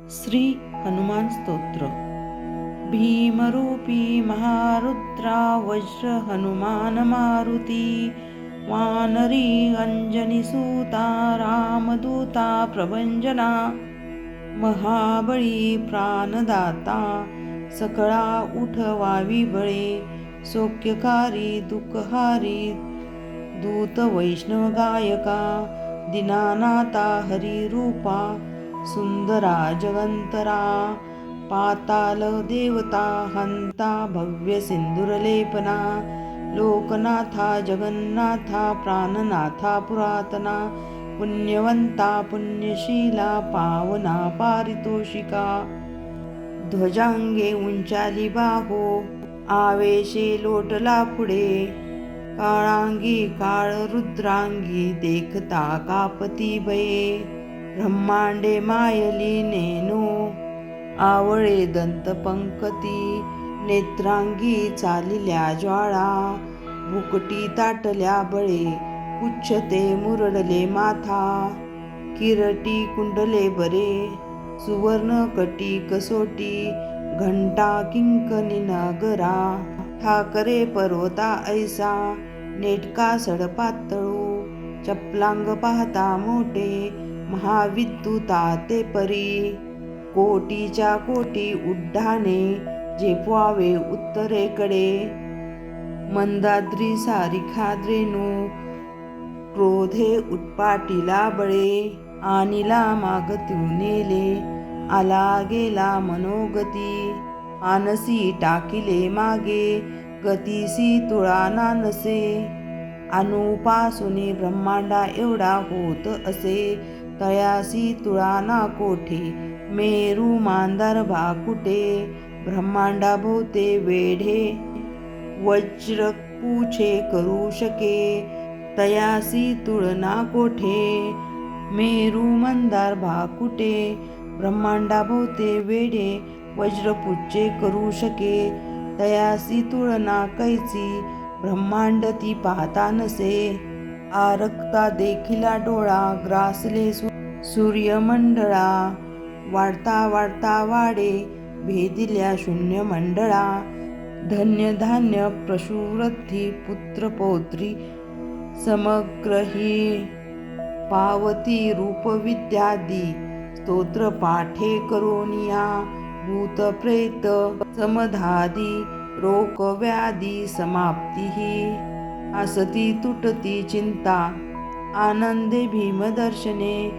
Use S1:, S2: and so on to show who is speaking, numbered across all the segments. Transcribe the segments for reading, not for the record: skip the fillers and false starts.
S1: श्री हनुमान स्तोत्र. भीमरूपी महारुद्रा वज्र हनुमान मारुती, वानरी अंजनी सूता रामदूता प्रभंजना, महाबळी प्राणदाता सकळा उठवावी बळे, सौख्यकारी दुःखहारी दूत वैष्णव गायका, दीनानाथा हरी रूपा सुंदरा जगंतरा, पाताल देवता हंता भव्य सिंदूरलेपना, लोकनाथा जगन्नाथा प्राणनाथा पुरातना, पुण्यवंता पुण्यशीला पावना पारितोषिका, ध्वजांगे उंचाली बाहो आवेशे लोटला पुढे, काळांगी काळ रुद्रांगी देखता कापती भये, ब्रह्मांडे मायली नेनो आवळे दंत पंकती, नेत्रांगी चालिल्या ज्वाळा भुकटी ताटल्या बळे, पुच्छते मुरडले माथा किरटी कुंडले बरे, सुवर्ण कटी कसोटी घंटा किंकणी नगरा, ठाकरे पर्वता ऐसा नेटका सडपातळू, चपलांग पाहता मोठे महाविद्युता ते परी, कोटीच्या कोटी उड्डाणे झेपवावे उत्तरेकडे, मंदाद्री सारिखाद्रेणू क्रोधे उत्पाटीला बळे, आणिला मागत्यू नेले आला गेला मनोगती, मानसी टाकिले मागे गतीसी तुळा नानसे, अनुपासुनी ब्रह्मांडा एवढा होत असे, तयासी तुळा ना कोठे मेरू मांदार भाकुटे, ब्रह्मांडा भोवते वेढे वज्र पूछे करू शके, तयासी तुळना कोठे मेरू मंदार भाकुटे, ब्रह्मांडा भोवते वेढे वज्रपुच्छे करू शके, तयासी तुळना कैची ब्रह्मांड ती पाहता नसे, आरक्ता देखिला डोळा ग्रासले सूर्यमंडळा, वाढता वाढता वाडे भेदिल्या शून्य मंडळा, धन्य धान्य पशुवृद्धी पुत्र पौत्री समग्र ही, पावती रूप विद्यादी स्तोत्र पाठे करोनिया, भूत प्रेत समधादी रोग व्याधी समाप्ती ही, असती तुटती चिंता आनंदे भीमदर्शने,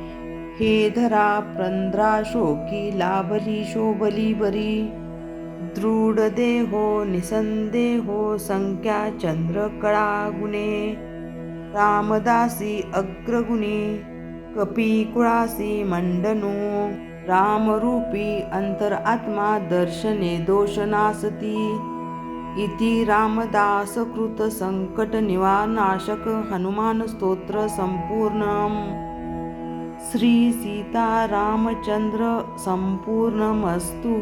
S1: हे धरा प्रंद्रा शोकी लाभली शोभली बरी, दृढ देहो निसंदेहो संख्या चंद्र कळा गुणे, रामदासी अग्रगुणी कपीकुळासी मंडनो, रामरूपी अंतरात्मा दर्शने दोषनासती, इति रामदास कृत संकट निवारणाशक हनुमान स्तोत्र संपूर्णम. श्री सीता रामचंद्र संपूर्णमस्तु.